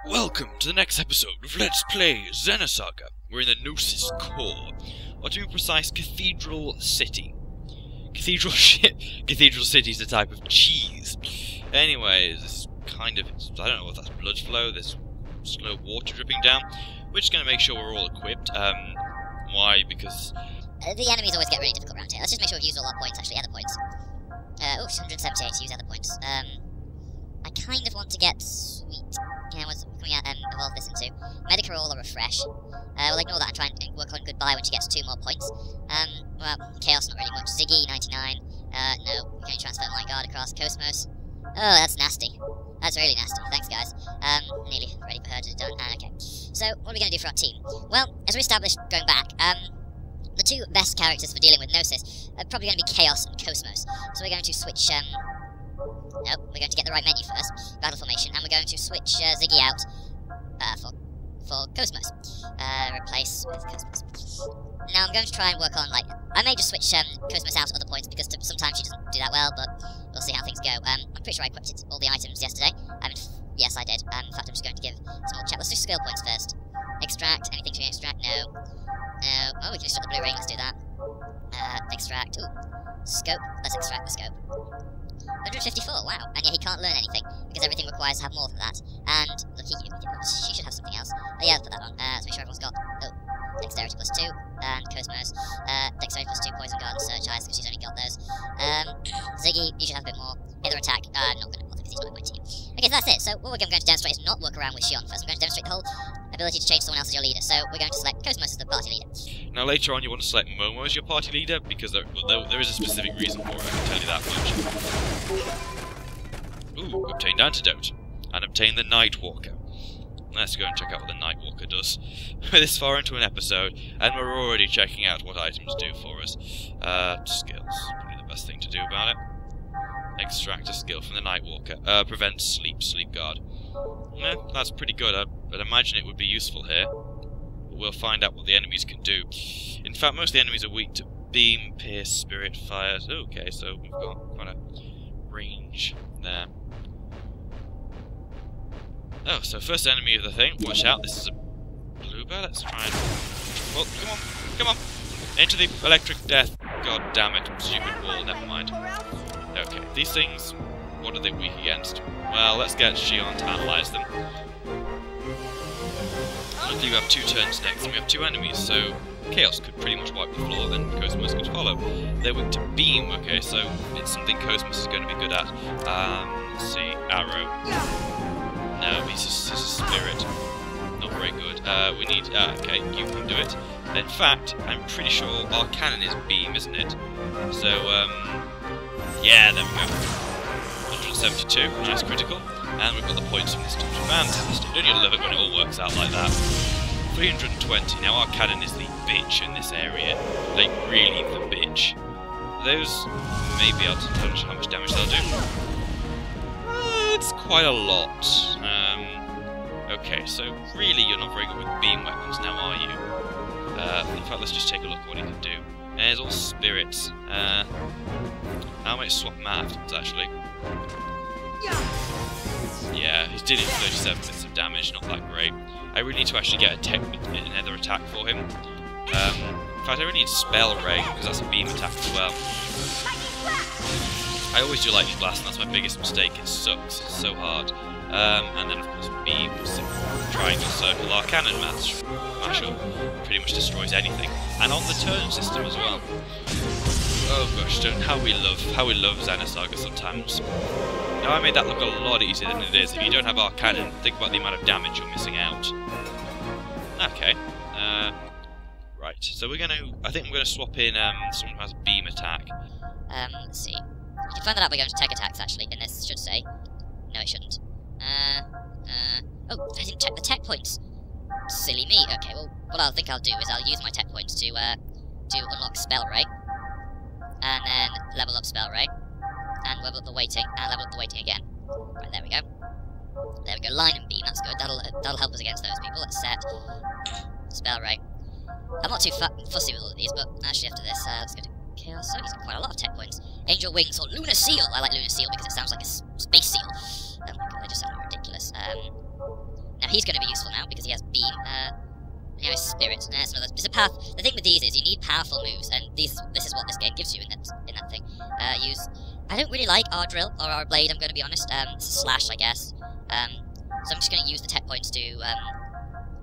Welcome to the next episode of Let's Play Xenosaga. We're in the Gnosis core, or to be precise, Cathedral City. Cathedral City is a type of cheese. Anyways, this kind of, I don't know if that's blood flow, there's slow water dripping down. We're just going to make sure we're all equipped. Why? Because the enemies always get really difficult around here. Let's just make sure we've used all our points, actually, other points. 178 to use other points. I kind of want to get sweet. Yeah, what can we evolve this into? Medicarol or Refresh. We'll ignore that and try and work on Goodbye when she gets 2 more points. Well, Chaos not really much. Ziggy, 99. No, we can only transfer My Guard across. Cosmos. Oh, that's nasty. That's really nasty. Thanks, guys. Nearly ready for her to done. Okay. So, what are we going to do for our team? Well, as we established going back, the 2 best characters for dealing with Gnosis are probably going to be Chaos and Cosmos. So we're going to switch, nope, we're going to get the right menu first, Battle Formation, and we're going to switch Ziggy out for Cosmos. Replace with Cosmos. Now I'm going to try and work on, like, I may just switch Cosmos out at other points because sometimes she doesn't do that well, but we'll see how things go. I'm pretty sure I equipped all the items yesterday. Yes, I did. In fact, I'm just going to give a small check. Let's do skill points first. Extract. Anything to extract? No. No. Oh, we can extract the blue ring. Let's do that. Extract. Ooh. Scope. Let's extract the scope. 154. Wow. And yeah, he can't learn anything because everything requires to have more than that. And look, she should have something else. Oh yeah, I'll put that on. Let's make sure everyone's got. Oh, dexterity plus 2 and Cosmos. Dexterity plus 2, poison guard and search eyes because she's only got those. Ziggy, you should have a bit more. Hither attack. I'm not going to bother because he's not in my team. Okay, so that's it. So what we're going to demonstrate is not work around with Shion first. We're going to demonstrate the whole ability to change someone else as your leader. So we're going to select Cosmos as the party leader. now later on you want to select Momo as your party leader because there is a specific reason for it. I can tell you that much. Ooh, obtained antidote and obtained the Nightwalker. Let's go and check out what the Nightwalker does. We're this far into an episode, and we're already checking out what items do for us. Skills, probably the best thing to do about it. Extract a skill from the Nightwalker. Prevent sleep guard. That's pretty good. I'd imagine it would be useful here. But we'll find out what the enemies can do. In fact, most of the enemies are weak to beam, pierce, spirit, fire. Okay, so we've got quite a range there. Oh, so first enemy of the thing. Watch out, this is a blue bear. Let's try and... Well, come on. Into the electric death. God damn it, stupid wall, never mind. Okay, these things, what are they weak against? Well, let's get Shion to analyse them. Luckily we have 2 turns next, and we have 2 enemies, so Chaos could pretty much wipe the floor, and Cosmos could follow. They're weak to beam, okay, so it's something Cosmos is going to be good at. Let's see, arrow. No, he's a spirit. Not very good. We need... okay, you can do it. In fact, I'm pretty sure our cannon is beam, isn't it? So, yeah, there we go. 172, nice critical. And we've got the points from this touch. Fantastic. Don't you love it when it all works out like that? 320. Now, our cannon is the bitch in this area. Like, really the bitch. Those may be able to touch how much damage they'll do. It's quite a lot. Okay, so really you're not very good with beam weapons now, are you? In fact, let's just take a look at what he can do. There's all spirits. I might swap him out afterwards, actually. Yeah, he's dealing 37 bits of damage, not that great. I really need to actually get another attack for him. In fact, I really need Spell Ray, because that's a beam attack as well. I always do Lightning Blast, and that's my biggest mistake. It sucks. It's so hard. And then, of course, beam, triangle, circle, our cannon mashup pretty much destroys anything. And on the turn system as well. Oh gosh, how we love Xenosaga sometimes. Now I made that look a lot easier than it is. If you don't have our cannon, think about the amount of damage you're missing out. Okay. Right, so I think we're gonna swap in someone who has beam attack. Let's see. You can find that out by going to tech attacks, actually, in this, should say. No, it shouldn't. Oh, I didn't check the tech points. Silly me. Okay, well, what I think I'll do is I'll use my tech points to unlock Spell Ray. And then level up Spell Ray. And level up the weighting, and level up the weighting again. Right, there we go. There we go, Line and Beam, that's good. That'll help us against those people. Let's set Spell Ray. I'm not too fussy with all of these, but actually after this, let's go to Chaos. So he's got quite a lot of tech points. Angel Wings or Lunar Seal. I like Lunar Seal because it sounds like a space seal. Oh my god, they just sound ridiculous. Now Now he's going to be useful now because he has beam. Now his spirit. There's another. There's a path. The thing with these is you need powerful moves, and this is what this game gives you in that thing. I don't really like our drill or our blade. I'm going to be honest. It's a slash, I guess. So I'm just going to use the tech points to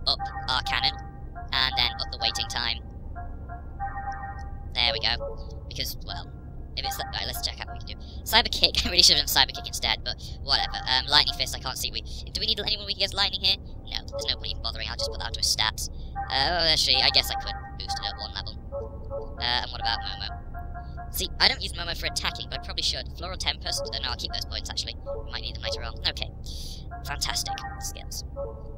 up our cannon, and then up the waiting time. There we go. Because, well, if it's that... Right, let's check out what we can do. Cyber Kick. I really should have done Cyber Kick instead, but whatever. Lightning Fist, I can't see. Do we need anyone we can get lightning here? No, there's no point even bothering. I'll just put that to his stats. Actually, I guess I could boost it up one level. And what about Momo? See, I don't use Momo for attacking, but I probably should. Floral Tempest? No, I'll keep those points, actually. We might need them later on. Okay. Fantastic skills.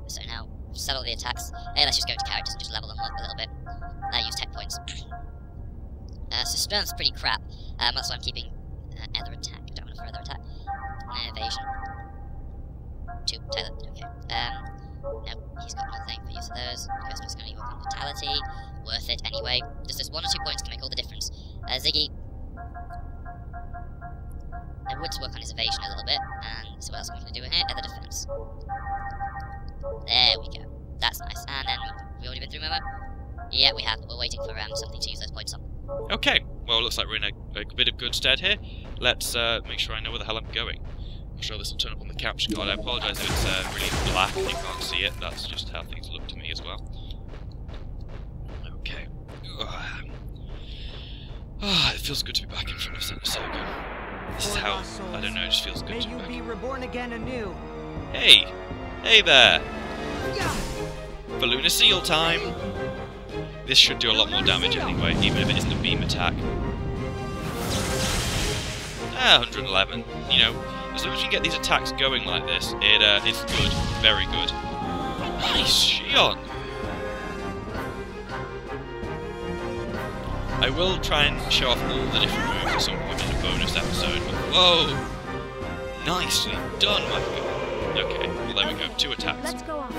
So now, settle the attacks. Hey, let's just go to characters and just level them up a little bit. Use tech points. So strength's pretty crap. That's why I'm keeping other attack. I don't want a further attack. Evasion. 2. Okay. No, he's got nothing for use of those. Ghostbusters going to work on Vitality. Worth it anyway. Just those 1 or 2 points can make all the difference. Ziggy. I would work on his evasion a little bit. And so what else am I going to do in here? Other defense. There we go. That's nice. And then, have we already been through Momo? Yeah, we have. We're waiting for something to use those points on. Okay, well, looks like we're in a bit of good stead here. Let's make sure I know where the hell I'm going. I'm sure this will turn up on the capture card. I apologise if it's really black and you can't see it. That's just how things look to me as well. Okay. It feels good to be back in front of Xenosaga. This is how, I don't know, it just feels good to be back. May you be reborn again anew. Hey! Hey there! Balloon Seal time! This should do a lot more damage anyway, even if it isn't a beam attack. 111. You know, as long as you get these attacks going like this, it's good. Very good. Nice, Shion! I will try and show off all the different moves at some point in a bonus episode, but whoa! Nicely done, my god. Okay, well there we go, 2 attacks. Let's go on.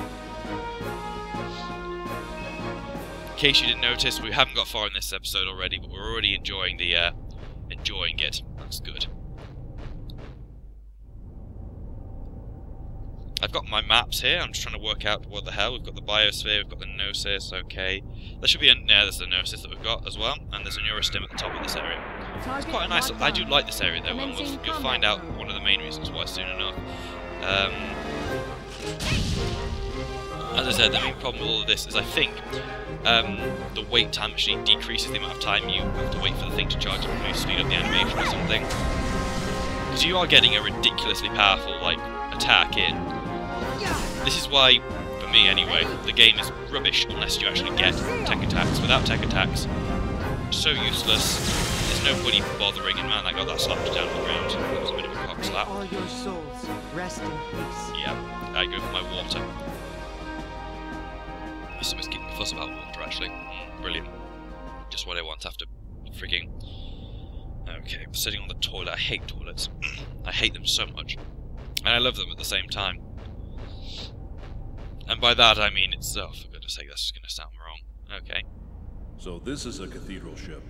In case you didn't notice, we haven't got far in this episode already, but we're already enjoying the, enjoying it. That's good. I've got my maps here, I'm just trying to work out what the hell. We've got the Biosphere, we've got the Gnosis, okay. There should be there's the Gnosis that we've got as well, and there's a Neurostim at the top of this area. It's quite a nice, I do like this area though, and you'll find out one of the main reasons why soon enough. As I said, the main problem with all of this is I think the wait time actually decreases the amount of time you have to wait for the thing to charge up and maybe speed up the animation or something. Because you are getting a ridiculously powerful, like, attack in. This is why, for me anyway, the game is rubbish unless you actually get tech attacks. Without tech attacks, so useless, there's no point even bothering, and man, I got that slapped down on the ground. That was a bit of a cock slap. All your souls, rest in peace. Yeah, I go for my water. Someone's keeping a fuss about water, actually. Brilliant. Just what I want after frigging... Okay, sitting on the toilet. I hate toilets. I hate them so much. And I love them at the same time. And by that I mean it's... Oh, for goodness sake, that's just going to sound wrong. Okay. So this is a cathedral ship.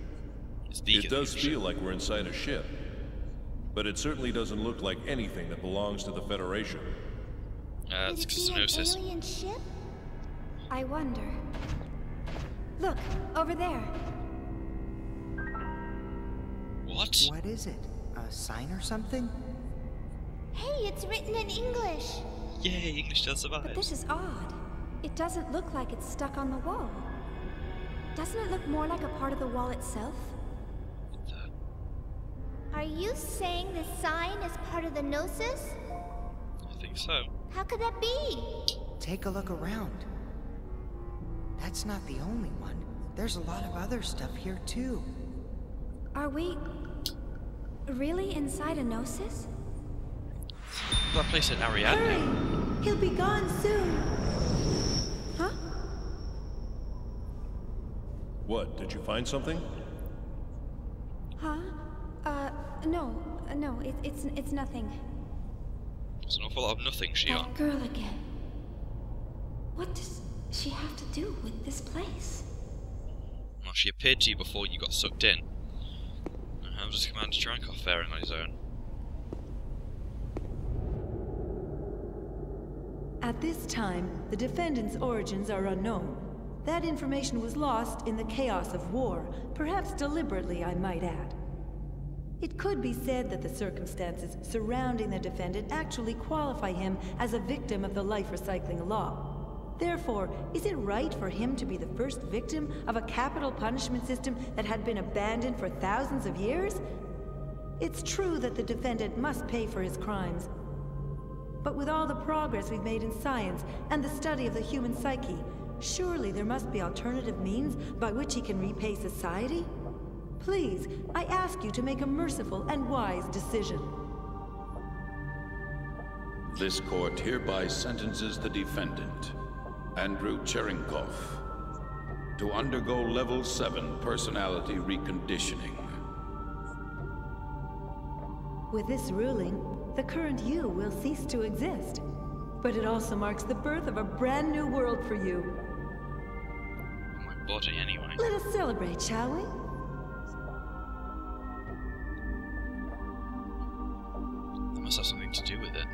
It's the It does feel like we're inside a ship. But it certainly doesn't look like anything that belongs to the Federation. It's Xenosaga. An alien ship? I wonder. Look, over there. What? What is it? A sign or something? Hey, it's written in English. Yay, English still But survives. this is odd. It doesn't look like it's stuck on the wall. Doesn't it look more like a part of the wall itself? Are you saying this sign is part of the Gnosis? I think so. How could that be? Take a look around. That's not the only one. There's a lot of other stuff here too. Are we really inside a Gnosis? That place in Ariadne. Hurry! He'll be gone soon. Huh? What, did you find something? Huh? No, it's nothing. It's an awful lot of nothing, Shion. That girl again. What does she have to do with this place? Well, she appeared to you before you got sucked in. And how does Commander Cherenkov faring on his own? At this time, the defendant's origins are unknown. That information was lost in the chaos of war, perhaps deliberately, I might add. It could be said that the circumstances surrounding the defendant actually qualify him as a victim of the life recycling law. Therefore, is it right for him to be the first victim of a capital punishment system that had been abandoned for thousands of years? It's true that the defendant must pay for his crimes. But with all the progress we've made in science and the study of the human psyche, surely there must be alternative means by which he can repay society? Please, I ask you to make a merciful and wise decision. This court hereby sentences the defendant, Andrew Cherenkov, to undergo Level 7 personality reconditioning. With this ruling, the current you will cease to exist. But it also marks the birth of a brand new world for you. My body, anyway. Let us celebrate, shall we? That must have something to do with it.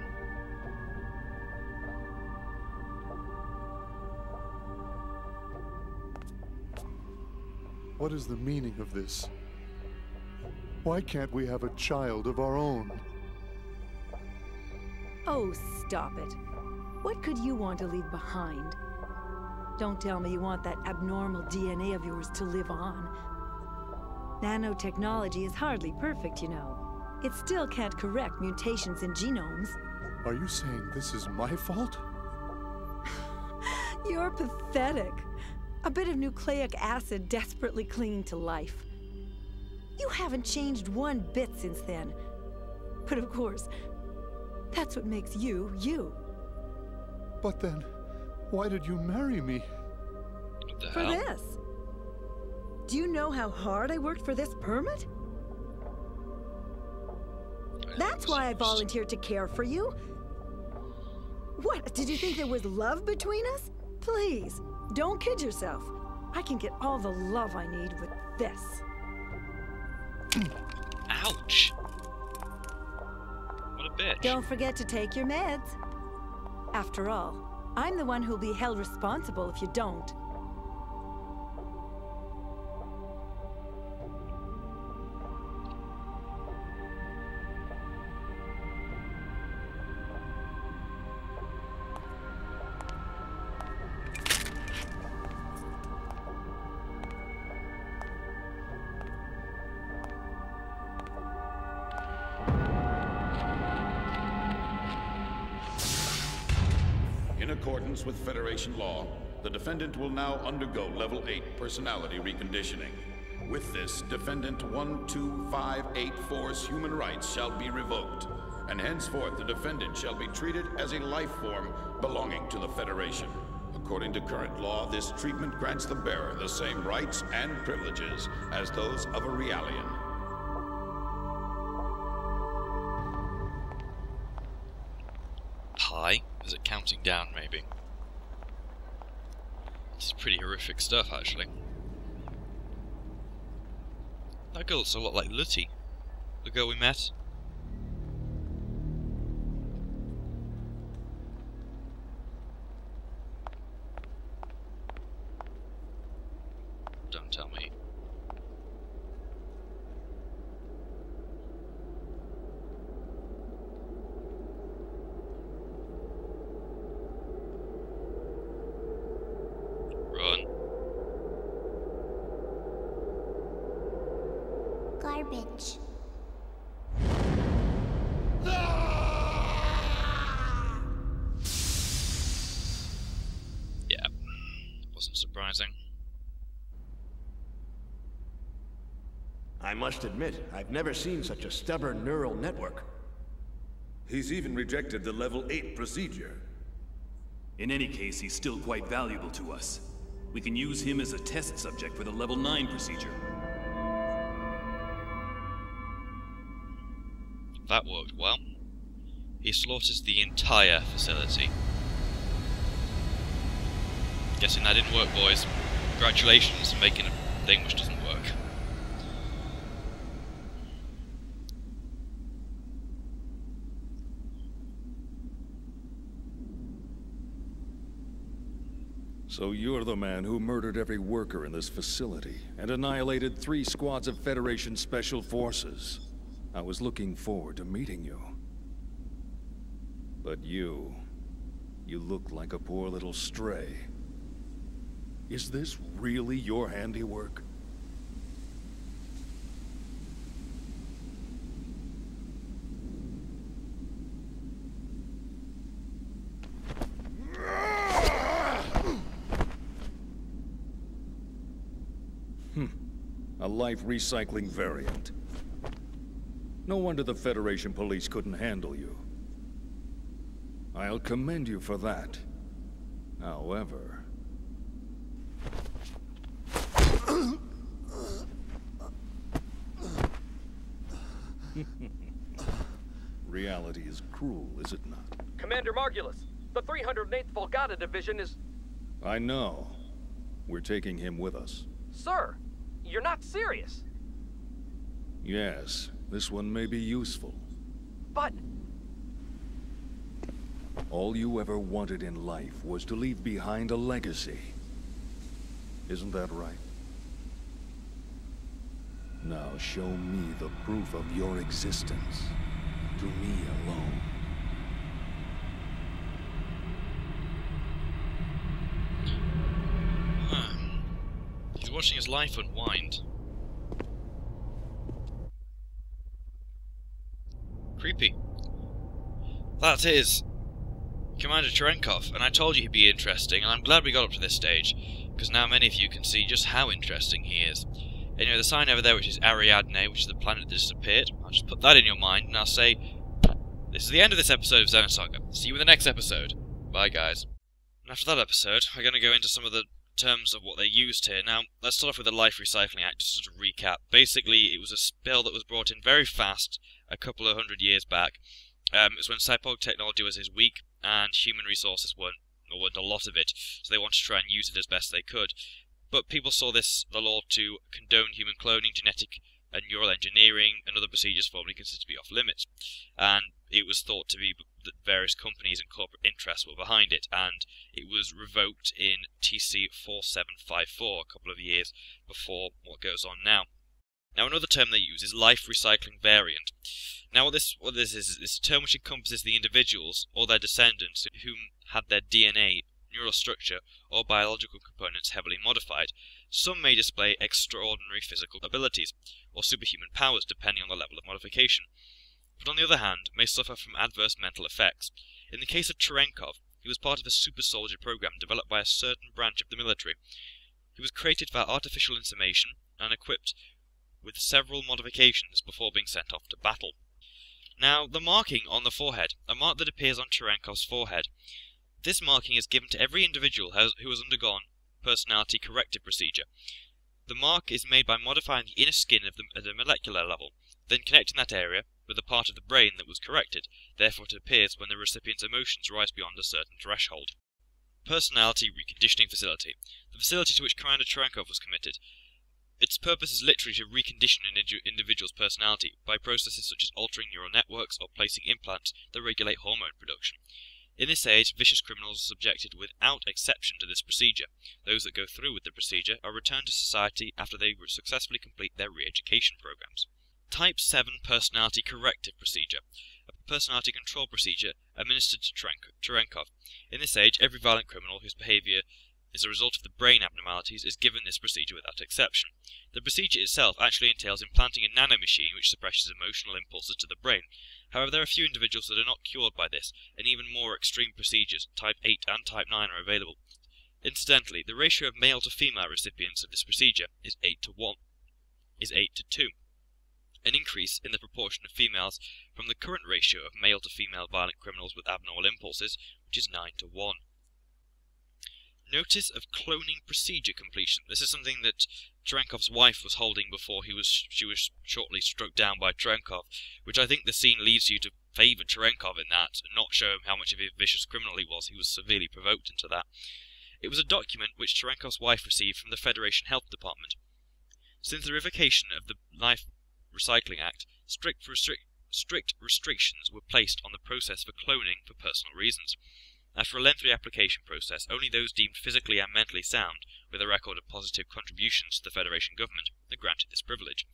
What is the meaning of this? Why can't we have a child of our own? Oh, stop it. What could you want to leave behind? Don't tell me you want that abnormal DNA of yours to live on. Nanotechnology is hardly perfect, you know. It still can't correct mutations in genomes. Are you saying this is my fault? You're pathetic. A bit of nucleic acid desperately clinging to life. You haven't changed one bit since then. But of course, that's what makes you, you. But then, why did you marry me? What the For hell? this. Do you know how hard I worked for this permit? That's why I volunteered to care for you. What, did you think there was love between us? Please, don't kid yourself. I can get all the love I need with this. Ouch! What a bitch. Don't forget to take your meds. After all, I'm the one who'll be held responsible if you don't. In accordance with Federation law, the defendant will now undergo Level 8 personality reconditioning. With this, Defendant 12584's human rights shall be revoked, and henceforth the defendant shall be treated as a life form belonging to the Federation. According to current law, this treatment grants the bearer the same rights and privileges as those of a Realian. Hi? Is it counting down, maybe? This is pretty horrific stuff, actually. That girl looks a lot like Lutty, the girl we met. Don't tell me. Run. Garbage. Yeah, wasn't surprising. I must admit, I've never seen such a stubborn neural network. He's even rejected the Level 8 procedure. In any case, he's still quite valuable to us. We can use him as a test subject for the Level 9 procedure. That worked well. He slaughters the entire facility. Guessing that didn't work, boys. Congratulations on making a thing which doesn't work. So you're the man who murdered every worker in this facility and annihilated 3 squads of Federation Special Forces. I was looking forward to meeting you. But you look like a poor little stray. Is this really your handiwork? A life recycling variant. No wonder the Federation police couldn't handle you. I'll commend you for that. However... reality is cruel, is it not? Commander Margulis, the 308th Volgata Division is... I know. We're taking him with us. Sir, you're not serious. Yes, this one may be useful. But... all you ever wanted in life was to leave behind a legacy. Isn't that right? Now show me the proof of your existence. To me alone. He's watching his life unwind. Creepy. That is Commander Cherenkov, and I told you he'd be interesting, and I'm glad we got up to this stage, because now many of you can see just how interesting he is. Anyway, the sign over there, which is Ariadne, which is the planet that disappeared, I'll just put that in your mind, and I'll say, this is the end of this episode of Xenosaga. See you in the next episode. Bye, guys. And after that episode, we're going to go into some of the terms of what they used here. Now, let's start off with the Life Recycling Act, just to sort of recap. Basically, it was a bill that was brought in very fast, a couple of 100 years back. It was when cyborg technology was as weak, and human resources weren't a lot of it, so they wanted to try and use it as best they could. But people saw the law to condone human cloning, genetic and neural engineering, and other procedures formerly considered to be off limits. And it was thought to be that various companies and corporate interests were behind it, and it was revoked in TC 4754 a couple of years before what goes on now. Now, another term they use is life recycling variant. Now, what this is a term which encompasses the individuals or their descendants whom had their DNA, neural structure, or biological components heavily modified. Some may display extraordinary physical abilities, or superhuman powers depending on the level of modification, but on the other hand, may suffer from adverse mental effects. In the case of Cherenkov, he was part of a super soldier program developed by a certain branch of the military. He was created via artificial insemination and equipped with several modifications before being sent off to battle. Now, the marking on the forehead, a mark that appears on Cherenkov's forehead. This marking is given to every individual who has undergone personality corrective procedure. The mark is made by modifying the inner skin at a molecular level, then connecting that area with the part of the brain that was corrected. Therefore, it appears when the recipient's emotions rise beyond a certain threshold. Personality Reconditioning Facility. The facility to which Commander Cherenkov was committed. Its purpose is literally to recondition an individual's personality by processes such as altering neural networks or placing implants that regulate hormone production. In this age, vicious criminals are subjected without exception to this procedure. Those that go through with the procedure are returned to society after they successfully complete their re-education programs. Type 7 Personality Corrective Procedure. A personality control procedure administered to Cherenkov. In this age, every violent criminal whose behaviour is a result of the brain abnormalities is given this procedure without exception. The procedure itself actually entails implanting a nanomachine which suppresses emotional impulses to the brain. However, there are a few individuals that are not cured by this, and even more extreme procedures, Type 8 and Type 9, are available. Incidentally, the ratio of male to female recipients of this procedure is 8 to 2, an increase in the proportion of females from the current ratio of male to female violent criminals with abnormal impulses, which is 9 to 1. Notice of cloning procedure completion. This is something that Cherenkov's wife was holding before she was shortly struck down by Cherenkov, which I think the scene leads you to favour Cherenkov in that, and not show him how much of a vicious criminal he was. He was severely provoked into that. It was a document which Cherenkov's wife received from the Federation Health Department. Since the revocation of the Life Recycling Act, strict restrictions were placed on the process for cloning for personal reasons. After a lengthy application process, only those deemed physically and mentally sound, with a record of positive contributions to the Federation government, are granted this privilege.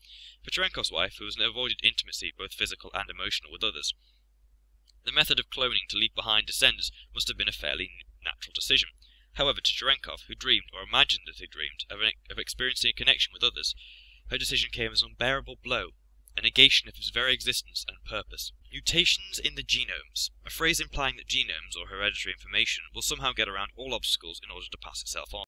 For Cherenkov's wife, who has avoided intimacy, both physical and emotional, with others, the method of cloning to leave behind descendants must have been a fairly natural decision. However, to Cherenkov, who dreamed, or imagined that he dreamed, of experiencing a connection with others, her decision came as an unbearable blow, a negation of his very existence and purpose. Mutations in the genomes, a phrase implying that genomes, or hereditary information, will somehow get around all obstacles in order to pass itself on.